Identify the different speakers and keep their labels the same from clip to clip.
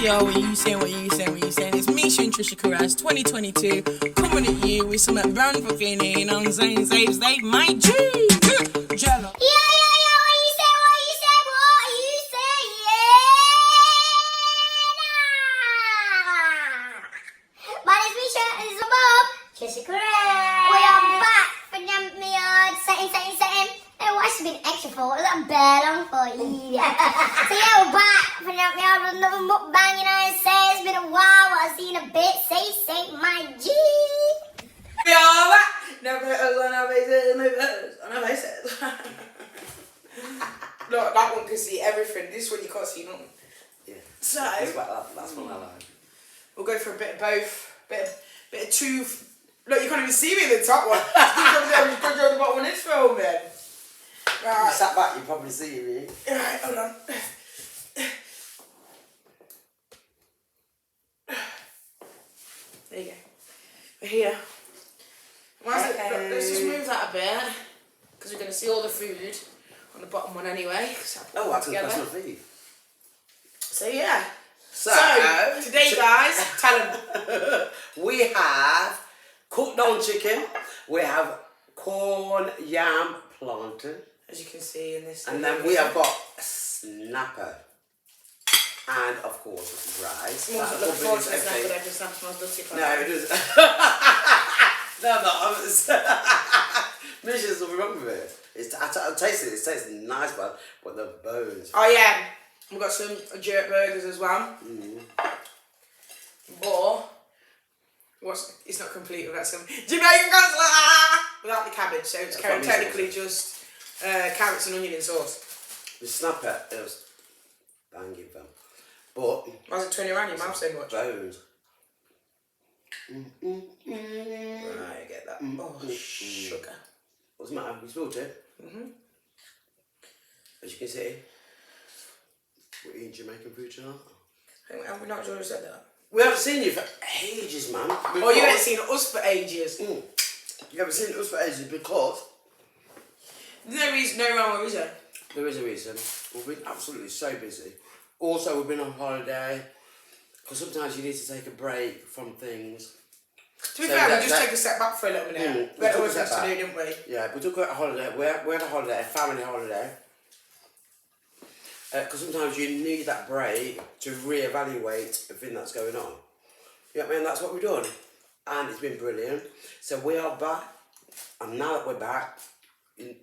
Speaker 1: yo, what you saying? It's Misha and Trisha Carras, 2022, coming at you with some brand fucking, you know what I'm saying? Save my G! Jello.
Speaker 2: Yeah, what you say? My name's Misha, and this is my mum, Trisha Carras. We are back for me setting. And why should be an extra for? Was that bare long for you? So yeah, we're back for another mukbang, you know what I'm saying? It's been a while, what I've seen a bit. Say my G.
Speaker 1: We are back! No faces. No, that one can see everything. This one you can't see nothing.
Speaker 3: Yeah.
Speaker 1: So
Speaker 3: that's what I like.
Speaker 1: We'll go for a bit of both. Bit of two. Look, you can't even see me in the top one. Just go to the bottom when it's filming. Right.
Speaker 3: You sat back, you probably see me.
Speaker 1: Alright, hold on. There you go. We're here. Let's just move that a bit. Because we're going to see all the food on the bottom one anyway.
Speaker 3: Oh, that's my feed.
Speaker 1: So yeah.
Speaker 3: So
Speaker 1: today guys, tell them.
Speaker 3: We have cooked down chicken. We have corn, yam, plantain.
Speaker 1: As you can see in this.
Speaker 3: And then we have got a snapper. And of course rice.
Speaker 1: I'm not looking forward to the snapper though, because snapper smells dirty.
Speaker 3: No, it doesn't. No, Misha's nothing wrong with it. I taste it. It tastes nice, but the bones.
Speaker 1: Oh yeah, we've got some jerk burgers as well. But it's not complete without some Jamaican coleslaw without the cabbage. So it's technically just carrots and onion and sauce.
Speaker 3: The snapper, it was banging fun. But
Speaker 1: why is it turning around your mouth so much?
Speaker 3: Bones.
Speaker 1: Right, get that. Oh, sugar.
Speaker 3: What's the matter? You spilled it? As you can see, we're eating Jamaican food tonight.
Speaker 1: And we're not sure who said that.
Speaker 3: We haven't seen you for ages, man.
Speaker 1: Oh, you haven't seen us for ages.
Speaker 3: You haven't seen us for ages because
Speaker 1: there's no reason, no wrong, is there?
Speaker 3: There is a reason. We've been absolutely so busy. Also, we've been on holiday. Because sometimes you need to take a break from things.
Speaker 1: To be fair, we just took a step back for a little minute. We had other things to do, didn't we?
Speaker 3: Yeah, we took a holiday. We had a holiday, a family holiday. Because sometimes you need that break to reevaluate everything that's going on. You know what I mean? That's what we've done. And it's been brilliant. So we are back. And now that we're back,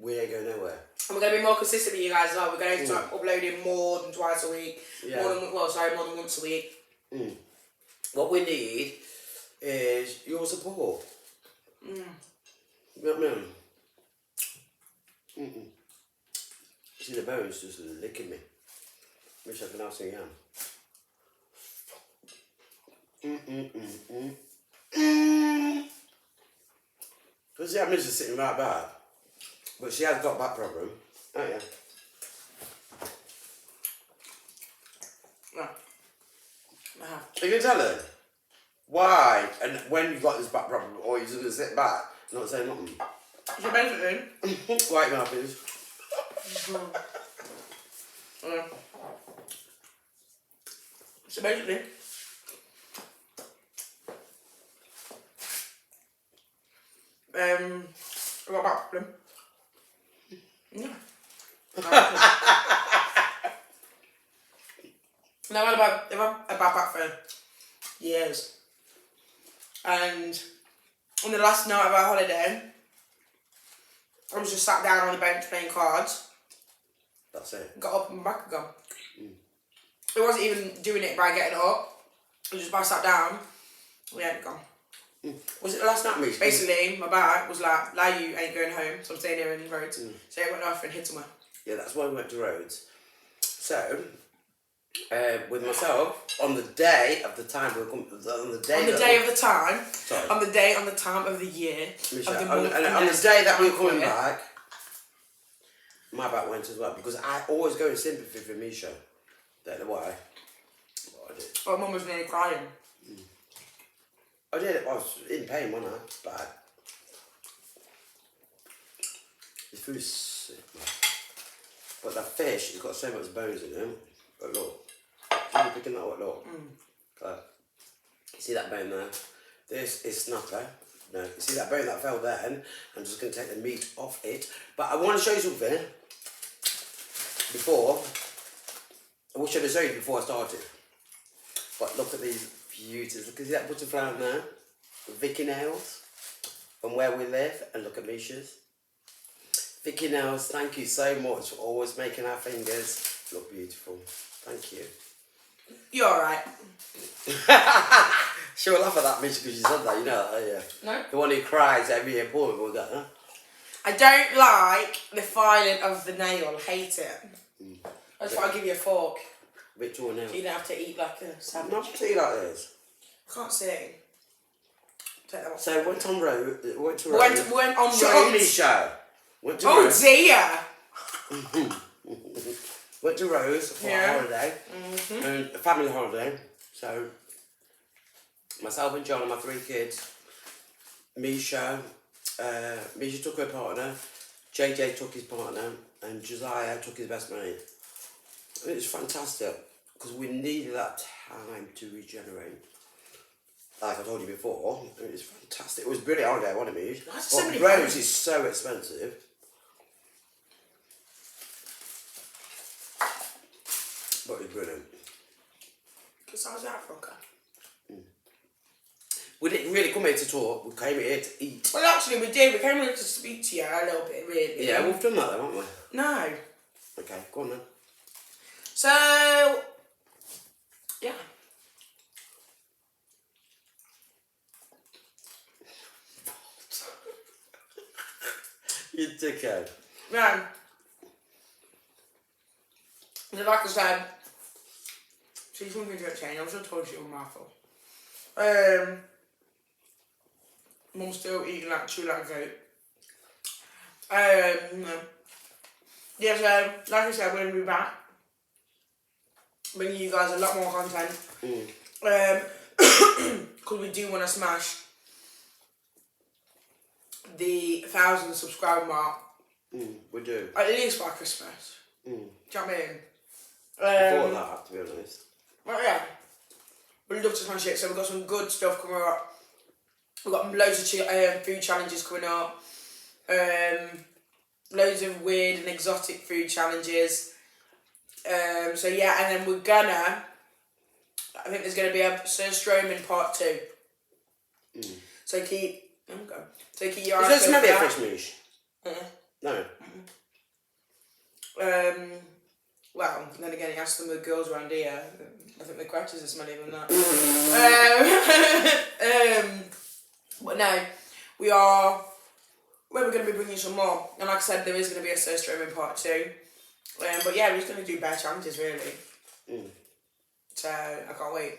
Speaker 3: we ain't going nowhere.
Speaker 1: And we're going to be more consistent with you guys as well. We're going to start uploading more than twice a week.
Speaker 3: Yeah.
Speaker 1: More than once a week.
Speaker 3: What we need is your support. You know what I mean? See the bones just licking me. Wish I could have some yam. Because the yam is just sitting right back. But she has got back problem. Oh yeah. You can tell her why and when you got this back problem, or you're just going to sit back, not say nothing.
Speaker 1: So basically,
Speaker 3: White mouth is.
Speaker 1: So basically, I got a back problem. Yeah. No, I've had a bad back for years. And on the last night of our holiday, I was just sat down on the bench playing cards.
Speaker 3: That's it.
Speaker 1: Got up and back again. It wasn't even doing it by getting up. It was just by sat down. Yeah, gone.
Speaker 3: Was it the last night, Mish?
Speaker 1: Basically, my back was like, you ain't going home, so I'm staying here in the roads. So I went off and hit somewhere.
Speaker 3: Yeah, that's why we went to Rhodes. So, with myself, on the day of the time we were coming, on the day of the time of the year, Misha,
Speaker 1: of the
Speaker 3: on
Speaker 1: month,
Speaker 3: the day that we were coming back, my back went as well, because I always go in sympathy for Misha. Don't know why, but I did.
Speaker 1: Oh, Mum was nearly crying.
Speaker 3: I did. I was in pain, wasn't I? Bad. This food's sick, man. But that fish has got so much bones in it. But look. I'm picking that one up. You see that bone there? This is snapper. No, you see that bone that fell then? I'm just going to take the meat off it. But I want to show you something. Before, I wish I'd have shown you before I started. But look at these beauties. Look at that butterfly on there. Vicky nails. From where we live. And look at Misha's. Vicky nails, thank you so much for always making our fingers look beautiful. Thank you.
Speaker 1: You're alright.
Speaker 3: She'll laugh at that, Misha, because she said that, you know that, yeah.
Speaker 1: No?
Speaker 3: The one who cries every appointment with that, huh?
Speaker 1: I don't like the filing of the nail. I hate it. That's why I'll give you a fork.
Speaker 3: Which one now?
Speaker 1: So you don't have to eat like a sandwich.
Speaker 3: Not to eat like this.
Speaker 1: I can't see. Take that off.
Speaker 3: So went on road. Went to
Speaker 1: We
Speaker 3: road.
Speaker 1: went on
Speaker 3: Shut up,
Speaker 1: roads.
Speaker 3: Misha. Went to
Speaker 1: Oh
Speaker 3: road.
Speaker 1: dear.
Speaker 3: Went to Rose for a holiday. And a family holiday. So myself and John and my 3 kids. Misha took her partner. JJ took his partner. And Josiah took his best mate. And it was fantastic because we needed that time to regenerate. Like I told you before, it was fantastic. It was a brilliant holiday, wasn't it, Mish? But Rose is so expensive. But it was brilliant.
Speaker 1: Because I was out for a car.
Speaker 3: We didn't really come here to talk, we came here to eat.
Speaker 1: Well, actually, we did. We came here to speak to you a little bit, really.
Speaker 3: Yeah, we've done that though, haven't we?
Speaker 1: No.
Speaker 3: Okay, go on then.
Speaker 1: So, yeah.
Speaker 3: You dickhead.
Speaker 1: Yeah. Like I said, see something to change. I'm sure I told you on my fault. Mum's still eating like chew like a goat. Yeah, so like I said, we're gonna be back, bringing you guys a lot more content. Because we do want to smash the 1,000 subscriber mark.
Speaker 3: We do.
Speaker 1: At least by Christmas. Do you know what I mean?
Speaker 3: Before that, to be honest.
Speaker 1: Well, yeah. We'd love to smash it. So we've got some good stuff coming up. We've got loads of food challenges coming up. Loads of weird and exotic food challenges. So yeah, and then we're gonna, I think there's gonna be a Surstromming part 2. So keep, so keep your eyes
Speaker 3: Is there
Speaker 1: peeled for
Speaker 3: smelly
Speaker 1: that.
Speaker 3: fish, Mish? No.
Speaker 1: Well, then again, you ask some of the girls around here, I think the crackers are smellier than that. But no, we're going to be bringing some more. And like I said, there is going to be a Surstromming part 2. But yeah, we're just going to do better challenges, really. So, I can't wait.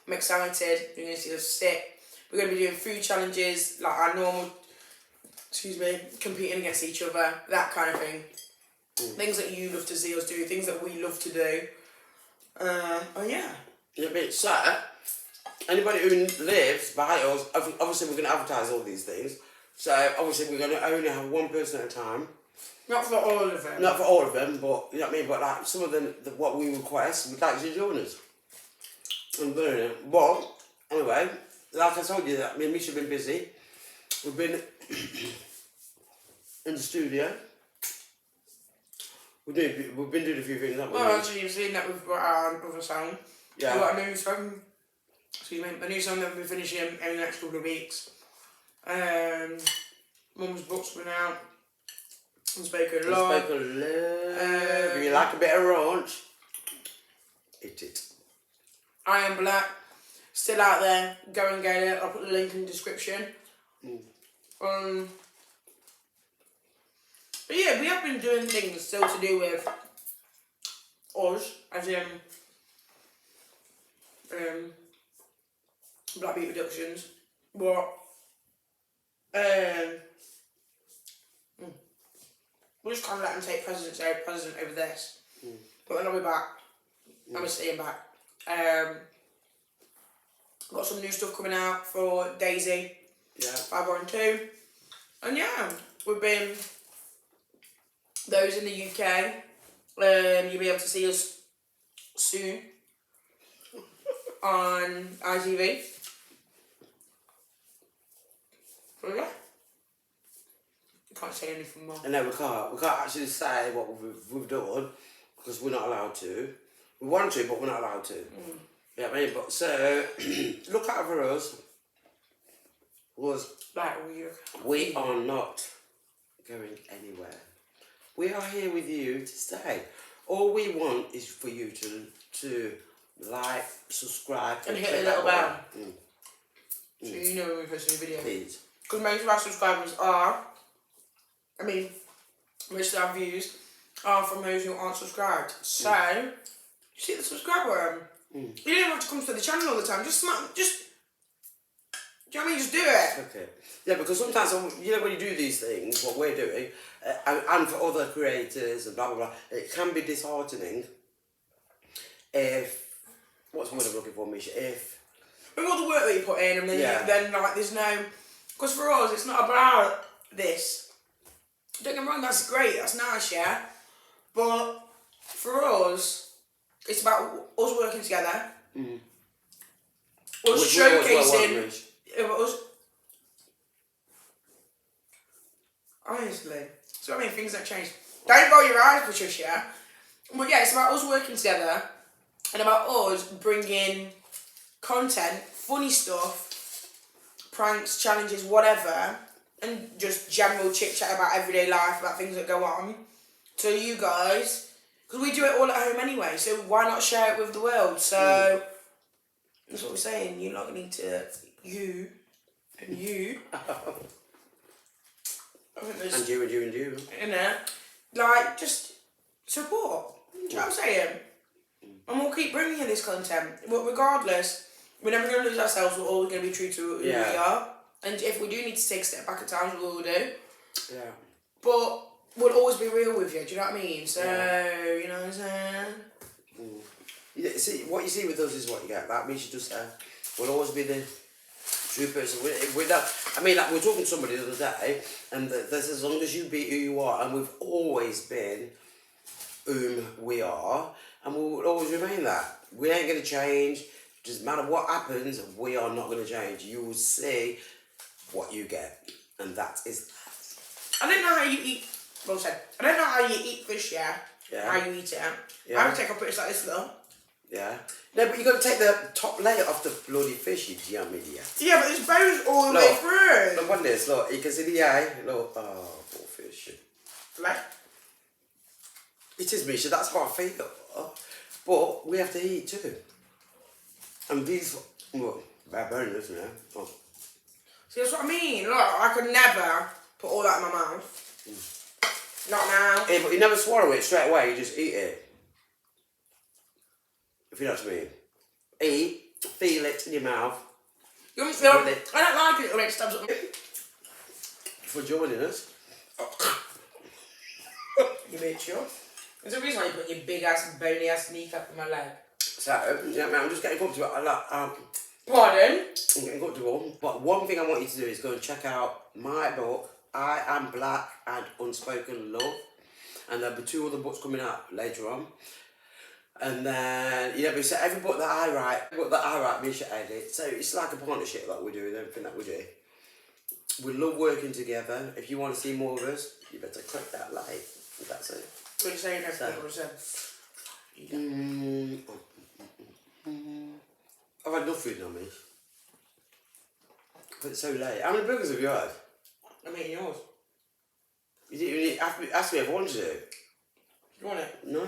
Speaker 1: I'm excited. You're going to see us sit. We're going to be doing food challenges, like our normal, competing against each other, that kind of thing. Things that you love to see us do, things that we love to do. Yeah.
Speaker 3: So, anybody who lives by us, obviously we're going to advertise all these things. So, obviously we're going to only have one person at a time.
Speaker 1: Not for all of them.
Speaker 3: Not for all of them, but, you know what I mean? But like, some of them, what we request, we'd like you to join us. And brilliant. But, anyway, like I told you, that me and Misha have been busy. We've been in the studio. We've been doing a few things, haven't we?
Speaker 1: Well, actually, you've seen that we've got our other song.
Speaker 3: Yeah.
Speaker 1: We've got a new song. A new song that we'll be finishing in the next couple of weeks. Mum's book's been out. Unspoken Love.
Speaker 3: Unspoken Love. If you like a bit of raunch, eat it.
Speaker 1: I Am Black. Still out there. Go and get it. I'll put the link in the description. But yeah, we have been doing things still to do with us, as in Black Beat Productions, but we'll just kind of let them take precedence over this. But then I'll be back. I'm staying back. Got some new stuff coming out for Daisy.
Speaker 3: Yeah.
Speaker 1: 512. And yeah, we've been. Those in the UK, you'll be able to see us soon. on ITV. So yeah. Can't say anything more.
Speaker 3: And no, we can't actually say what we've done because we're not allowed to. We want to, but we're not allowed to. Yeah, I mean, but so look out for us.
Speaker 1: Like
Speaker 3: we are not going anywhere. We are here with you to stay. All we want is for you to like, subscribe,
Speaker 1: and hit the little bell. So you know when we post a new video.
Speaker 3: Please.
Speaker 1: Because most of our subscribers are, most of our views are from those who aren't subscribed. So, you see the subscribe button. You don't even have to come to the channel all the time. Just, do you know what I mean? Just do it.
Speaker 3: Okay. Yeah, because sometimes, you know, when you do these things, what we're doing, and for other creators and blah, blah, blah, it can be disheartening if, what's the word I'm looking for, Misha?
Speaker 1: With all the work that you put in, and then like, there's no, because for us, it's not about this. Don't get me wrong, that's great, that's nice, yeah? But for us, it's about us working together. Us showcasing. Us. Honestly. So I mean, things don't change. Don't roll your eyes, Patricia. But yeah, it's about us working together and about us bringing content, funny stuff, pranks, challenges, whatever, and just general chit chat about everyday life, about things that go on to you guys, because we do it all at home anyway, so why not share it with the world? So that's what we're saying. You're not need to, you and you
Speaker 3: and you.
Speaker 1: You know, like, just support. Do you know what I'm saying? And we'll keep bringing you this content, but regardless, we're never going to lose ourselves. We're always going to be true to who we are. And if we do need to take a step back at times, we will do.
Speaker 3: Yeah.
Speaker 1: But we'll always be real with you, do you know what I mean? So, you know what I'm saying?
Speaker 3: Yeah, see, what you see with us is what you get. That means you just we'll always be the true person. We're not, I mean, like, we were talking to somebody the other day, and this, as long as you be who you are, and we've always been whom we are, and we will always remain that. We ain't going to change. Doesn't matter what happens, we are not going to change. You will see what you get, and that is that.
Speaker 1: I don't know how you eat. Well said. I don't know how you eat fish. Yeah. How you eat it. I would take a bit like this though.
Speaker 3: Yeah. No, but you got to take the top layer off the bloody fish, you dumb idiot.
Speaker 1: Yeah, but there's bones all the way through.
Speaker 3: Look, watch this. Look, you can see the eye. Look, oh, poor fish.
Speaker 1: Like.
Speaker 3: It is, Misha. That's how I feel. But we have to eat too. And these, well, bad bone, isn't it? Oh.
Speaker 1: See, that's what I mean. Look, I could never put all that in my mouth. Not now.
Speaker 3: Yeah, but you never swallow it straight away. You just eat it. If you know what I mean. Eat, feel it in your mouth.
Speaker 1: I don't like it when it stabs up me.
Speaker 3: For joining us.
Speaker 1: You bitch, you. There's a reason why you put your big ass, bony ass kneecap in my leg.
Speaker 3: So, you know what I mean? I'm just getting comfortable.
Speaker 1: Pardon?
Speaker 3: I'm getting comfortable. But one thing I want you to do is go and check out my book, I Am Black and Unspoken Love. And there'll be 2 other books coming out later on. And then, you know, so every book that I write, Misha edit. So it's like a partnership that we do with everything that we do. We love working together. If you want to see more of us, you better click that like. That's it.
Speaker 1: What are you saying everything was said?
Speaker 3: I've had enough food on me. But it's so late. How many burgers have you had?
Speaker 1: I'm eating yours.
Speaker 3: You didn't even ask me if I wanted it.
Speaker 1: You want it?
Speaker 3: No.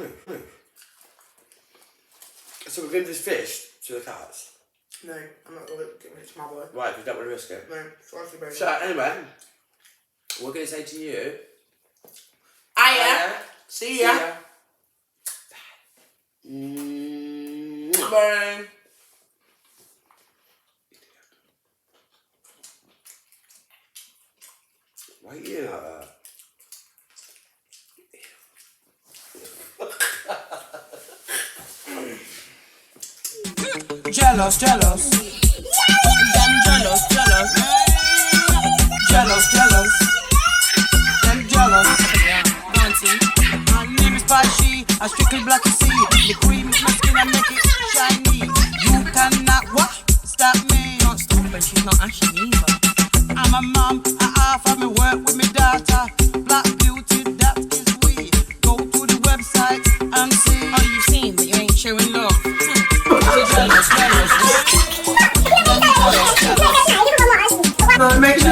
Speaker 3: So we're giving this fish to the cats?
Speaker 1: No, I'm not going to give it to my boy.
Speaker 3: Right, because you don't want to risk it.
Speaker 1: No, it's honestly very
Speaker 3: So anyway, we're going to say to you...
Speaker 1: Hiya. See ya. Bye.
Speaker 3: Why are you eating like that?
Speaker 4: Jealous. Them jealous. Them jealous. Dancing. My name is Pashi. I strictly black to see. The cream is my skin and make it shiny. You cannot she's not ashy either. I'm a mum, I half of me work with me daughter. Black beauty, that is we. Go to the website and see. Oh, you've seen that you ain't showing love.
Speaker 1: Make